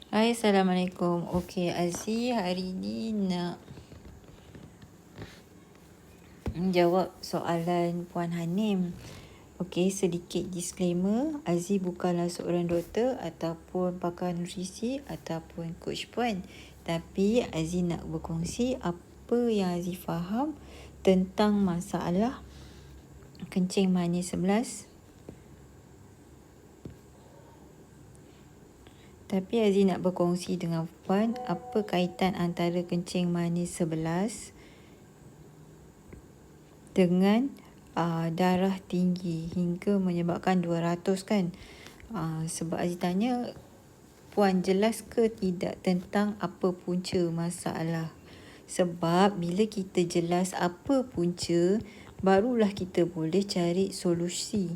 Hai, Assalamualaikum. Okey, Aziz hari ni nak menjawab soalan Puan Hanim. Okey, sedikit disclaimer, Aziz bukanlah seorang doktor ataupun pakar nutrisi ataupun coach puan. Tapi Aziz nak berkongsi apa yang Aziz faham tentang masalah kencing manis 11. Tapi Aziz nak berkongsi dengan Puan apa kaitan antara kencing manis 11 dengan darah tinggi hingga menyebabkan 200 kan. Sebab Aziz tanya, Puan jelas ke tidak tentang apa punca masalah? Sebab bila kita jelas apa punca, barulah kita boleh cari solusi.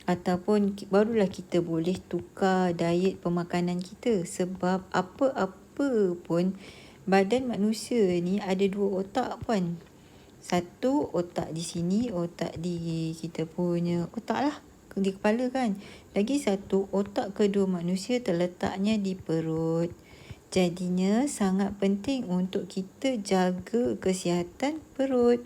Ataupun barulah kita boleh tukar diet pemakanan kita. Sebab apa-apa pun badan manusia ni ada 2 otak Puan. Satu otak di sini, otak di kita punya otak lah, di kepala kan. Lagi satu otak kedua manusia terletaknya di perut. Jadinya sangat penting untuk kita jaga kesihatan perut.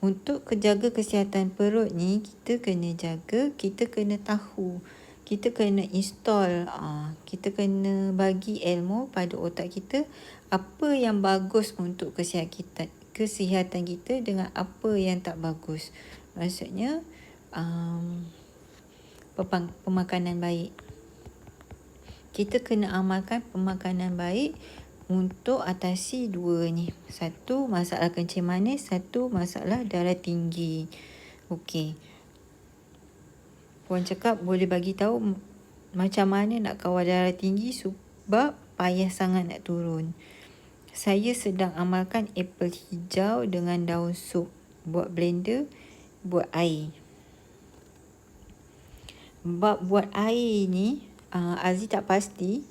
Untuk jaga kesihatan perut ni, kita kena jaga, kita kena tahu, kita kena install, kita kena bagi ilmu pada otak kita apa yang bagus untuk kesihatan kita dengan apa yang tak bagus. Maksudnya pemakanan baik. Kita kena amalkan pemakanan baik untuk atasi 2 ni. Satu masalah kencing manis, satu masalah darah tinggi. Okey. Puan cakap boleh bagi tahu macam mana nak kawal darah tinggi sebab payah sangat nak turun. Saya sedang amalkan apple hijau dengan daun sup. Buat blender, buat air. Bab buat air ni, Aziz tak pasti.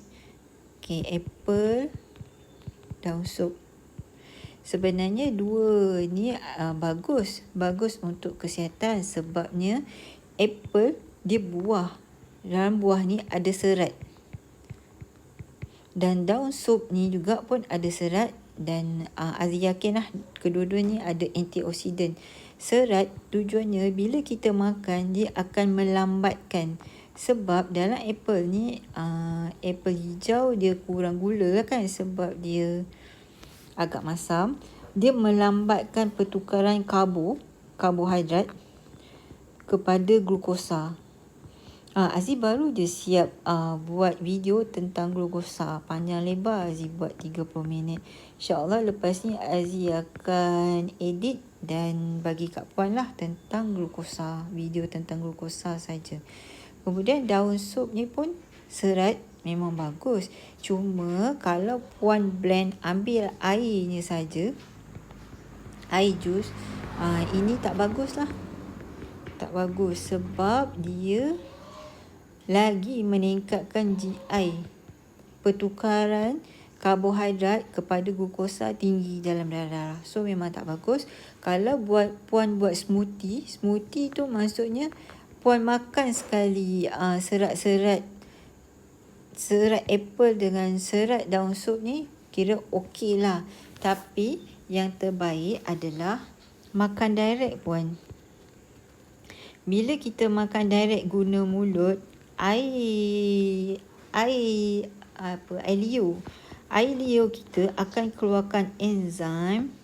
Okey, apple, daun sup. Sebenarnya 2 ni bagus untuk kesihatan sebabnya apple dia buah. Dalam buah ni ada serat. Dan daun sup ni juga pun ada serat dan Aziz yakin lah kedua-duanya ada antioksidan. Serat tujuannya bila kita makan dia akan melambatkan. Sebab dalam apple ni, apple hijau dia kurang gula lah kan sebab dia agak masam. Dia melambatkan pertukaran karbohidrat kepada glukosa. Aziz baru je siap buat video tentang glukosa. Panjang lebar Aziz buat 30 minit. InsyaAllah lepas ni Aziz akan edit dan bagi kat Puan lah tentang glukosa. Video tentang glukosa saja. Kemudian daun sup ni pun serat memang bagus. Cuma kalau Puan blend ambil airnya saja, air jus, ini tak bagus lah. Tak bagus sebab dia lagi meningkatkan GI. Pertukaran karbohidrat kepada glukosa tinggi dalam darah. So memang tak bagus. Kalau Puan buat smoothie tu maksudnya Puan makan sekali serat apple dengan serat daun sup ni kira okey lah. Tapi yang terbaik adalah makan direct Puan. Bila kita makan direct guna mulut, air liur kita akan keluarkan enzim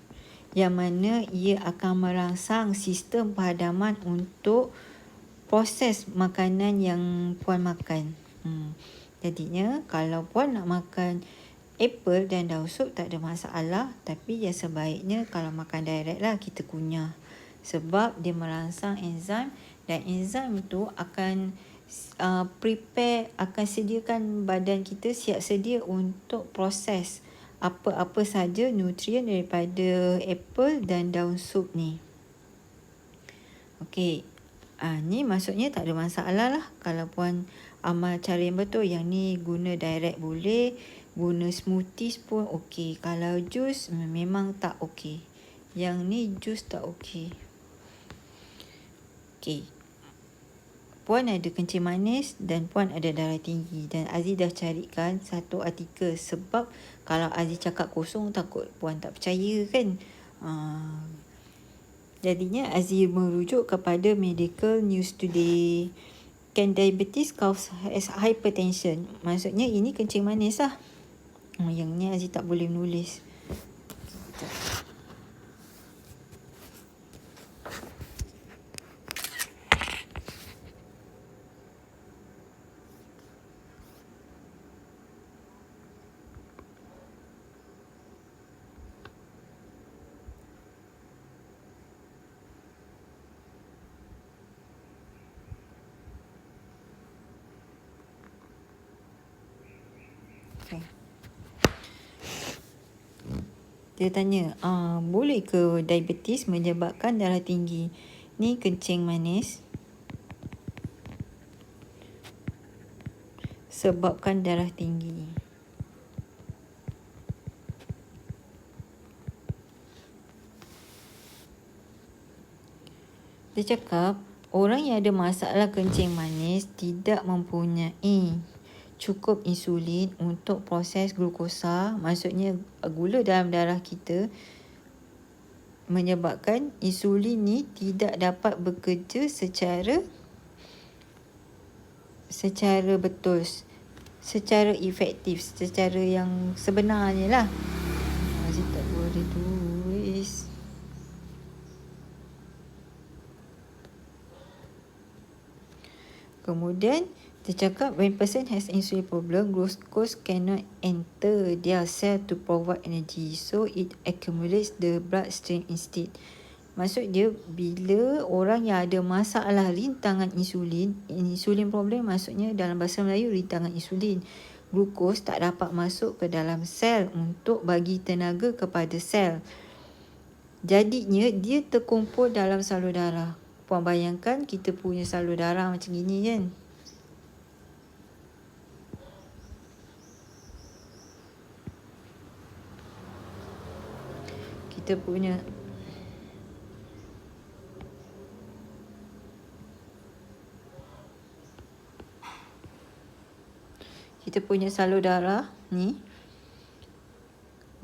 yang mana ia akan merangsang sistem perhadaman untuk proses makanan yang Puan makan. Jadinya kalau Puan nak makan apple dan daun sup tak ada masalah, tapi yang sebaiknya kalau makan direct lah kita kunyah. Sebab dia merangsang enzim dan enzim itu akan akan sediakan badan kita siap sedia untuk proses apa-apa saja nutrien daripada apple dan daun sup ni. Okey. Ni maksudnya tak ada masalah lah kalau Puan amal cara yang betul. Yang ni guna direct boleh, guna smoothies pun okey. Kalau jus memang tak okey. Yang ni jus tak okey. Okey. puan ada kencing manis dan puan ada darah tinggi. Dan Aziz dah carikan satu artikel, sebab kalau Aziz cakap kosong takut puan tak percaya kan. Jadinya Aziz merujuk kepada Medical News Today. Can diabetes cause hypertension? Maksudnya ini kencing manis lah. Yang ni Aziz tak boleh menulis. Okay. Dia tanya, boleh ke diabetes menyebabkan darah tinggi? Ni kencing manis sebabkan darah tinggi. Dia cakap, orang yang ada masalah kencing manis tidak mempunyai cukup insulin untuk proses glukosa, maksudnya gula dalam darah kita, menyebabkan insulin ni tidak dapat bekerja secara betul, secara efektif, secara yang sebenarnya lah. Aziz tak boleh tulis. Kemudian dia cakap, when person has insulin problem, glucose cannot enter their cell to provide energy, so it accumulates the bloodstream instead. Maksud dia, bila orang yang ada masalah rintangan insulin problem, maksudnya dalam bahasa Melayu rintangan insulin, glukos tak dapat masuk ke dalam sel untuk bagi tenaga kepada sel. Jadinya dia terkumpul dalam salur darah. Puan bayangkan kita punya salur darah macam gini kan. Kita punya salur darah ni,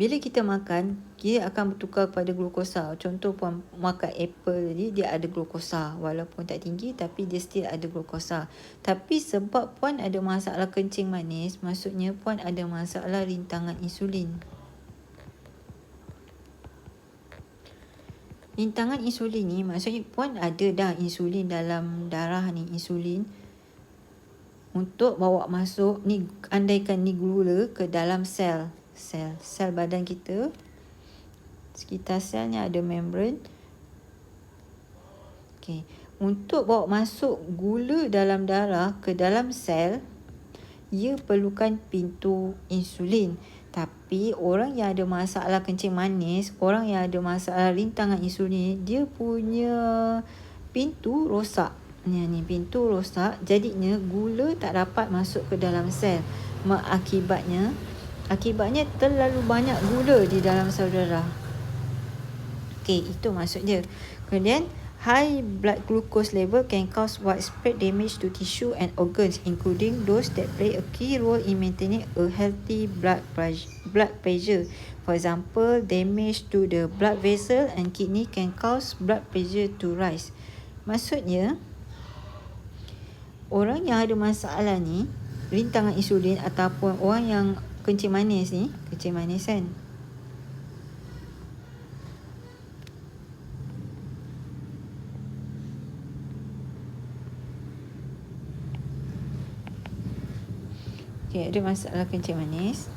bila kita makan, dia akan bertukar kepada glukosa. Contoh puan makan apple tadi, dia ada glukosa. Walaupun tak tinggi tapi dia still ada glukosa. Tapi sebab puan ada masalah kencing manis, maksudnya puan ada masalah rintangan insulin. Rintangan insulin ni maksudnya puan ada dah insulin dalam darah ni, insulin untuk bawa masuk ni, andaikan ni gula ke dalam sel badan kita. Sekitar selnya ada membran. Okey, untuk bawa masuk gula dalam darah ke dalam sel, ia perlukan pintu insulin. Tapi orang yang ada masalah kencing manis, orang yang ada masalah rintangan insulin, dia punya pintu rosak. Ni pintu rosak, jadinya gula tak dapat masuk ke dalam sel. Akibatnya terlalu banyak gula di dalam salur darah. Okey, itu maksud dia. Kemudian high blood glucose level can cause widespread damage to tissue and organs, including those that play a key role in maintaining a healthy blood pressure. For example, damage to the blood vessel and kidney can cause blood pressure to rise. Maksudnya, orang yang ada masalah ni, rintangan insulin ataupun orang yang kencing manis ni, kencing manis kan, ada masalah kencing manis.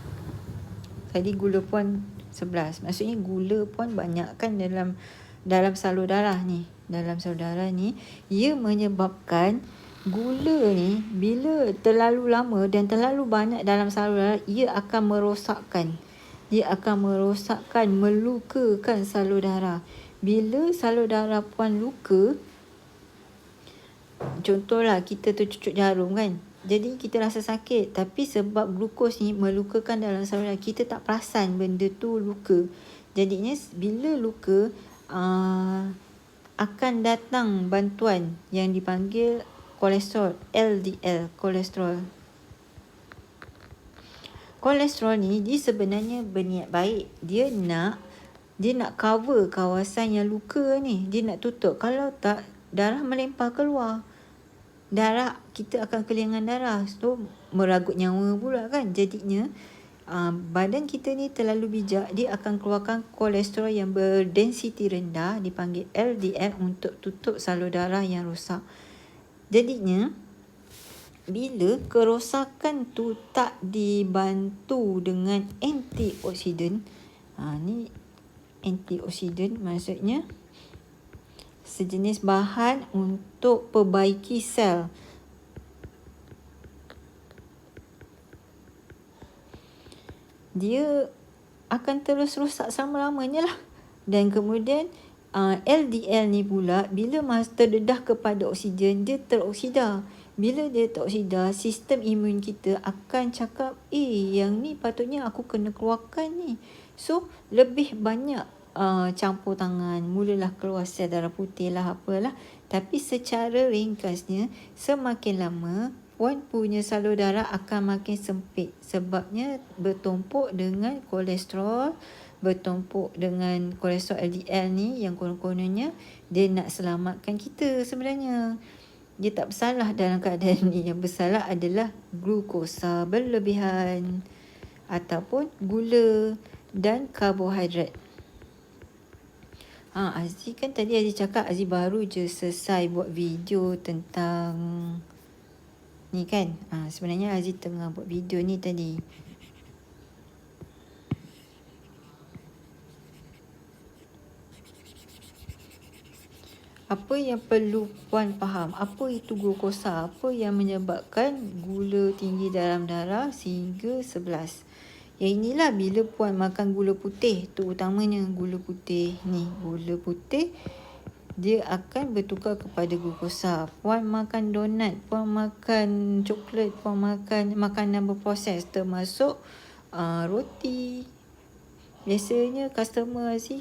Tadi gula puan 11. Maksudnya gula puan banyak kan dalam salur darah ni. Dalam salur darah ni, ia menyebabkan gula ni bila terlalu lama dan terlalu banyak dalam salur darah, ia akan merosakkan. Melukakan salur darah. Bila salur darah puan luka, contohlah kita tercucuk jarum kan, jadi kita rasa sakit, tapi sebab glukos ni melukakan dalam salur darah, kita tak perasan benda tu luka. Jadinya bila luka, akan datang bantuan yang dipanggil kolesterol, LDL, kolesterol. Kolesterol ni dia sebenarnya berniat baik. Dia nak cover kawasan yang luka ni. Dia nak tutup. Kalau tak, darah melempar keluar. Darah, kita akan kehilangan darah. So, meragut nyawa pula kan. Jadinya, badan kita ni terlalu bijak. Dia akan keluarkan kolesterol yang berdensiti rendah, dipanggil LDL, untuk tutup salur darah yang rosak. Jadinya, bila kerosakan tu tak dibantu dengan antioksidan, ni antioksidan maksudnya sejenis bahan untuk perbaiki sel. Dia akan terus rosak selama-lamanya lah. Dan kemudian LDL ni pula bila terdedah kepada oksigen, dia teroksida. Bila dia teroksida, sistem imun kita akan cakap, yang ni patutnya aku kena keluarkan ni. So, lebih banyak campur tangan, mulalah keluar sel darah putih lah, apalah. Tapi secara ringkasnya, semakin lama puan punya salur darah akan makin sempit. Sebabnya bertumpuk dengan kolesterol, bertumpuk dengan kolesterol LDL ni yang kononnya dia nak selamatkan kita sebenarnya. Dia tak bersalah dalam keadaan ni. Yang bersalah adalah glukosa berlebihan ataupun gula dan karbohidrat. Aziz kan tadi Aziz cakap Aziz baru je selesai buat video tentang ni kan. Sebenarnya Aziz tengah buat video ni tadi. Apa yang perlu puan faham? Apa itu glukosa? Apa yang menyebabkan gula tinggi dalam darah sehingga 11? Yang inilah bila puan makan gula putih, tu utamanya gula putih ni. Gula putih dia akan bertukar kepada glukosa. Puan makan donat, puan makan coklat, puan makan makanan berproses termasuk roti. Biasanya customer sih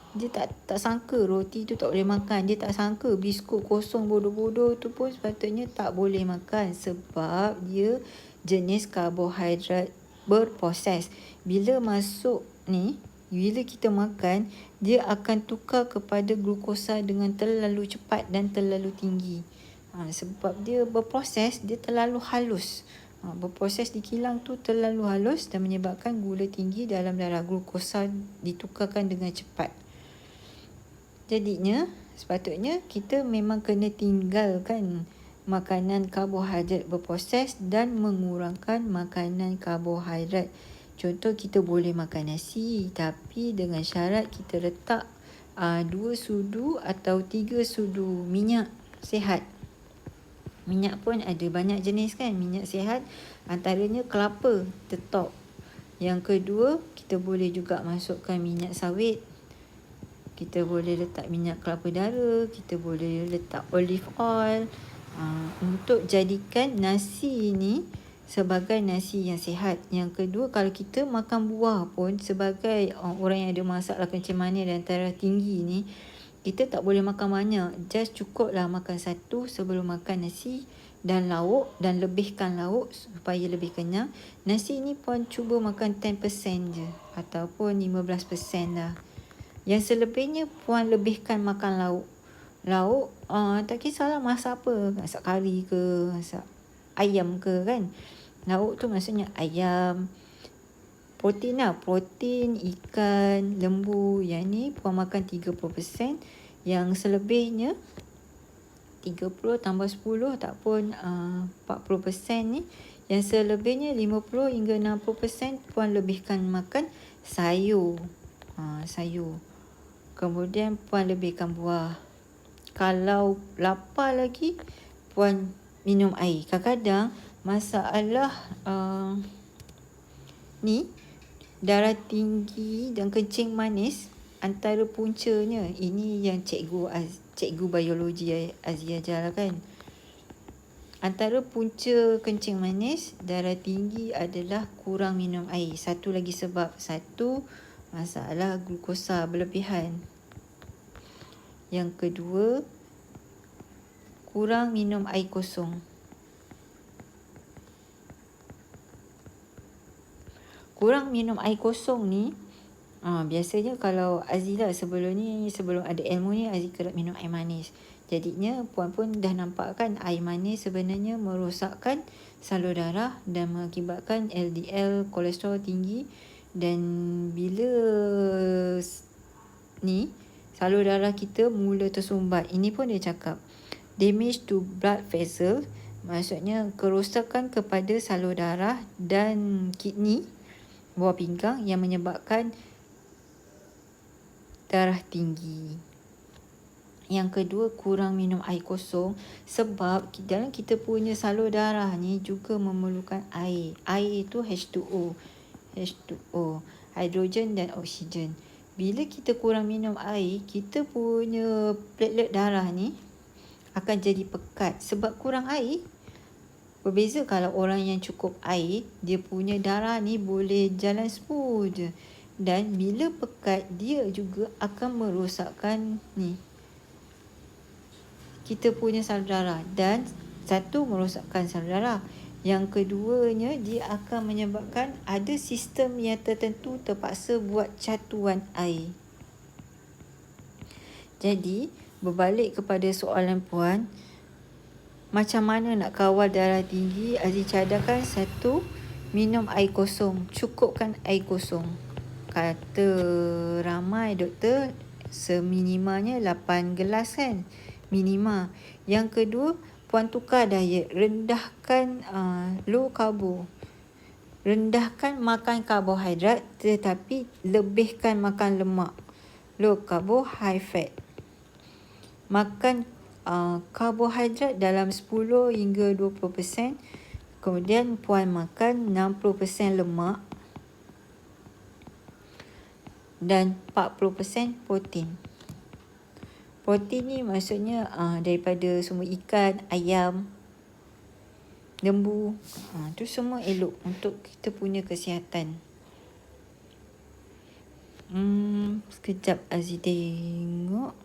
dia tak sangka roti tu tak boleh makan. Dia tak sangka biskut kosong bodoh-bodoh tu pun sepatutnya tak boleh makan sebab dia jenis karbohidrat berproses. Bila masuk ni, bila kita makan, dia akan tukar kepada glukosa dengan terlalu cepat dan terlalu tinggi. Sebab dia berproses, dia terlalu halus. Berproses di kilang tu terlalu halus dan menyebabkan gula tinggi dalam darah. Glukosa ditukarkan dengan cepat. Jadinya, sepatutnya kita memang kena tinggalkan makanan karbohidrat berproses dan mengurangkan makanan karbohidrat. Contoh, kita boleh makan nasi tapi dengan syarat kita letak 2 sudu atau 3 sudu minyak sihat. Minyak pun ada banyak jenis kan. Minyak sihat antaranya kelapa, the top. Yang kedua, kita boleh juga masukkan minyak sawit. Kita boleh letak minyak kelapa dara, kita boleh letak olive oil untuk jadikan nasi ni sebagai nasi yang sihat. Yang kedua, kalau kita makan buah pun sebagai orang yang ada masalah kencing manis dan darah tinggi ni, kita tak boleh makan banyak. Just cukuplah makan satu sebelum makan nasi dan lauk, dan lebihkan lauk supaya lebih kenyang. Nasi ni puan cuba makan 10% je ataupun 15% lah. Yang selebihnya puan lebihkan makan lauk. Lauk tak kisahlah masak apa, masak kari ke, masak ayam ke kan. Lauk tu maksudnya ayam, protein lah, protein, ikan, lembu. Yang ni puan makan 30%. Yang selebihnya 30 tambah 10 ataupun 40% ni. Yang selebihnya 50 hingga 60% puan lebihkan makan sayur. Sayur. Kemudian puan lebihkan buah. Kalau lapar lagi, puan minum air. Kadang-kadang masalah ni darah tinggi dan kencing manis antara puncanya. Ini yang cikgu biologi Aziz ajar kan. Antara punca kencing manis, darah tinggi adalah kurang minum air. Satu lagi sebab. Satu, masalah glukosa berlebihan. Yang kedua, kurang minum air kosong. Kurang minum air kosong ni, biasanya kalau Azilah sebelum ada ilmu ni, Azila kerap minum air manis. Jadinya puan pun dah nampak kan, air manis sebenarnya merosakkan salur darah dan mengakibatkan LDL kolesterol tinggi. Dan bila ni salur darah kita mula tersumbat, ini pun dia cakap damage to blood vessel, maksudnya kerosakan kepada salur darah dan kidney bawah pinggang yang menyebabkan darah tinggi. Yang kedua, kurang minum air kosong, sebab dalam kita punya salur darah ni juga memerlukan air. Air itu H2O, hidrogen dan oksigen. Bila kita kurang minum air, kita punya platelet darah ni akan jadi pekat sebab kurang air. Berbeza kalau orang yang cukup air, dia punya darah ni boleh jalan smooth je. Dan bila pekat, dia juga akan merosakkan kita punya salur darah. Dan satu, merosakkan salur darah. Yang keduanya, dia akan menyebabkan ada sistem yang tertentu terpaksa buat catuan air. Jadi, berbalik kepada soalan puan, macam mana nak kawal darah tinggi? Aziz cadangkan satu, minum air kosong. Cukupkan air kosong. Kata ramai doktor, seminimanya 8 gelas kan? Minima. Yang kedua, puan tukar diet. Rendahkan low karbo. Rendahkan makan karbohidrat tetapi lebihkan makan lemak. Low karbo, high fat. Makan karbohidrat dalam 10 hingga 20%. Kemudian puan makan 60% lemak dan 40% protein. Protein ni maksudnya daripada semua ikan, ayam, lembu. Tu semua elok untuk kita punya kesihatan. Sekejap Aziz tengok.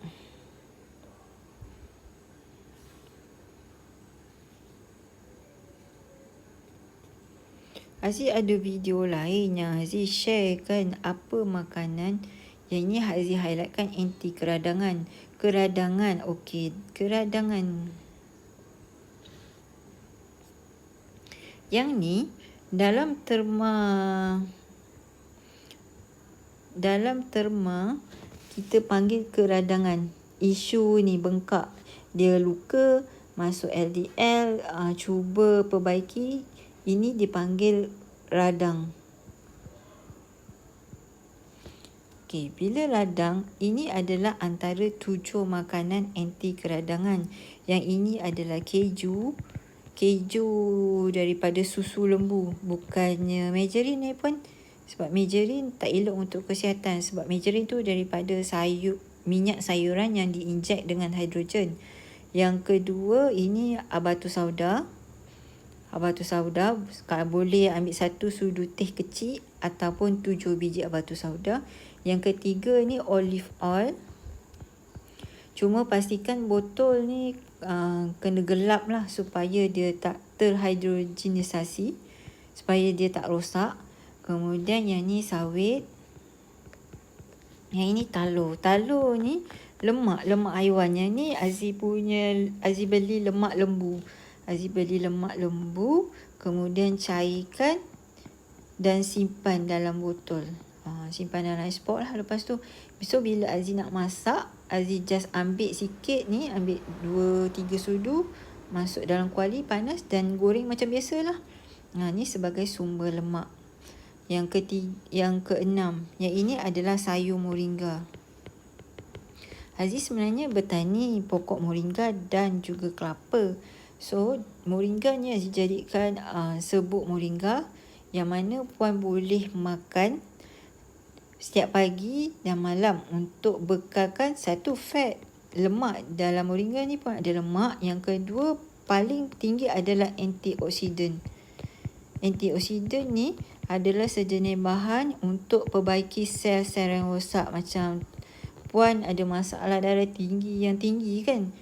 Aziz ada video lain yang Aziz share kan, apa makanan yang ini Aziz highlightkan anti keradangan. Keradangan, okey, keradangan. Yang ni dalam terma kita panggil keradangan. Isu ni bengkak, dia luka, masuk LDL, cuba perbaiki, ini dipanggil radang. Okey, bila radang, ini adalah antara 7 makanan anti keradangan. Yang ini adalah keju daripada susu lembu, bukannya margarine ni pun, sebab margarine tak elok untuk kesihatan, sebab margarine tu daripada minyak sayuran yang diinjek dengan hidrogen. Yang kedua, ini batu sauda. Batu sauda, kalau boleh ambil 1 sudu teh kecil ataupun 7 biji batu sauda. Yang ketiga ni olive oil. Cuma pastikan botol ni kena gelap lah supaya dia tak terhidrogenisasi, supaya dia tak rosak. Kemudian yang ni sawit. Yang ini talur. Talur ni lemak haiwan. Yang ni Aziz beli lemak lembu. Kemudian cairkan dan simpan dalam botol. Simpan dalam ice pot lah. Lepas tu, besok bila Aziz nak masak, Aziz just ambil sikit ni, ambil 2-3 sudu, masuk dalam kuali panas dan goreng macam biasalah. Ni sebagai sumber lemak. Yang keenam, yang ini adalah sayur moringa. Aziz sebenarnya bertani pokok moringa dan juga kelapa. So, moringa ni Aziz jadikan serbuk moringa, yang mana puan boleh makan setiap pagi dan malam untuk bekalkan satu fat. Lemak dalam moringa ni pun ada lemak. Yang kedua, paling tinggi adalah antioksidan. Antioksidan ni adalah sejenis bahan untuk perbaiki sel-sel yang rosak. Macam puan ada masalah darah tinggi yang tinggi kan,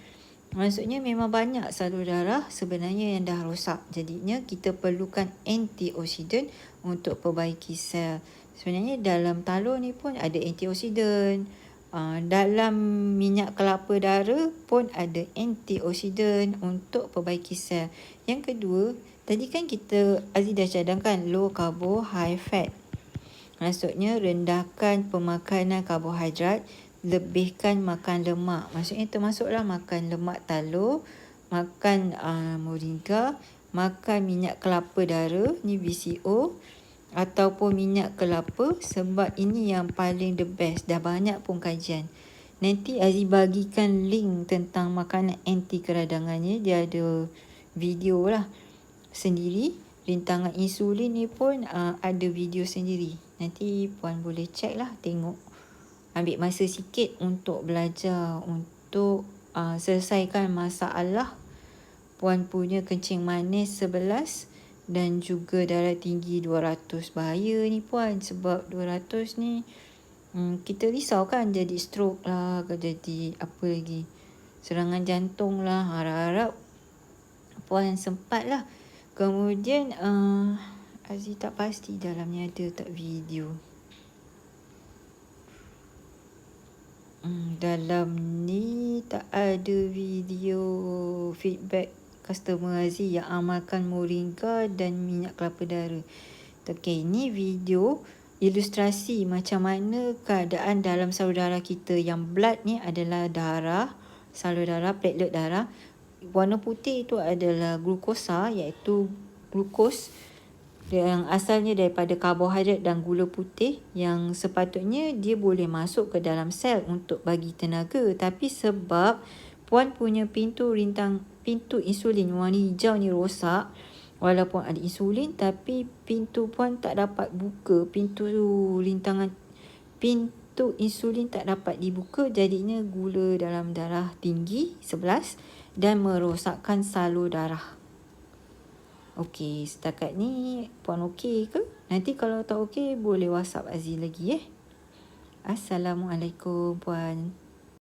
Maksudnya memang banyak salur darah sebenarnya yang dah rosak. Jadinya kita perlukan antioksidan untuk perbaiki sel. Sebenarnya dalam talur ni pun ada antioksidan. Dalam minyak kelapa dara pun ada antioksidan untuk perbaiki sel. Yang kedua, tadi kan Aziz dah cadangkan low carbo, high fat. Maksudnya rendahkan pemakanan karbohidrat, lebihkan makan lemak. Maksudnya termasuklah makan lemak talur, makan moringa, makan minyak kelapa dara, ni BCO, ataupun minyak kelapa, sebab ini yang paling the best. Dah banyak pun kajian. Nanti Aziz bagikan link tentang makanan anti keradangannya. Dia ada video lah sendiri. Rintangan insulin ni pun ada video sendiri. Nanti puan boleh check lah, tengok. Ambil masa sikit untuk belajar, untuk selesaikan masalah puan punya kencing manis 11 dan juga darah tinggi 200. Bahaya ni puan, sebab 200 ni kita risau kan jadi stroke lah, ke jadi apa lagi, serangan jantung lah. Harap-harap puan sempat lah. Kemudian Aziz tak pasti dalamnya ada tak video. Dalam ni tak ada video feedback customer Aziz yang amalkan moringa dan minyak kelapa dara. Okay, ni video ilustrasi macam mana keadaan dalam salur darah kita. Yang blood ni adalah darah, salur darah, platelet darah. Warna putih itu adalah glukosa, iaitu glukos yang asalnya daripada karbohidrat dan gula putih, yang sepatutnya dia boleh masuk ke dalam sel untuk bagi tenaga. Tapi sebab puan punya pintu insulin warna hijau ni rosak, walaupun ada insulin tapi pintu puan tak dapat buka, pintu insulin tak dapat dibuka, jadinya gula dalam darah tinggi 11 dan merosakkan salur darah. Okey, setakat ni puan okey ke? Nanti kalau tak okey boleh WhatsApp Aziz lagi. Assalamualaikum puan.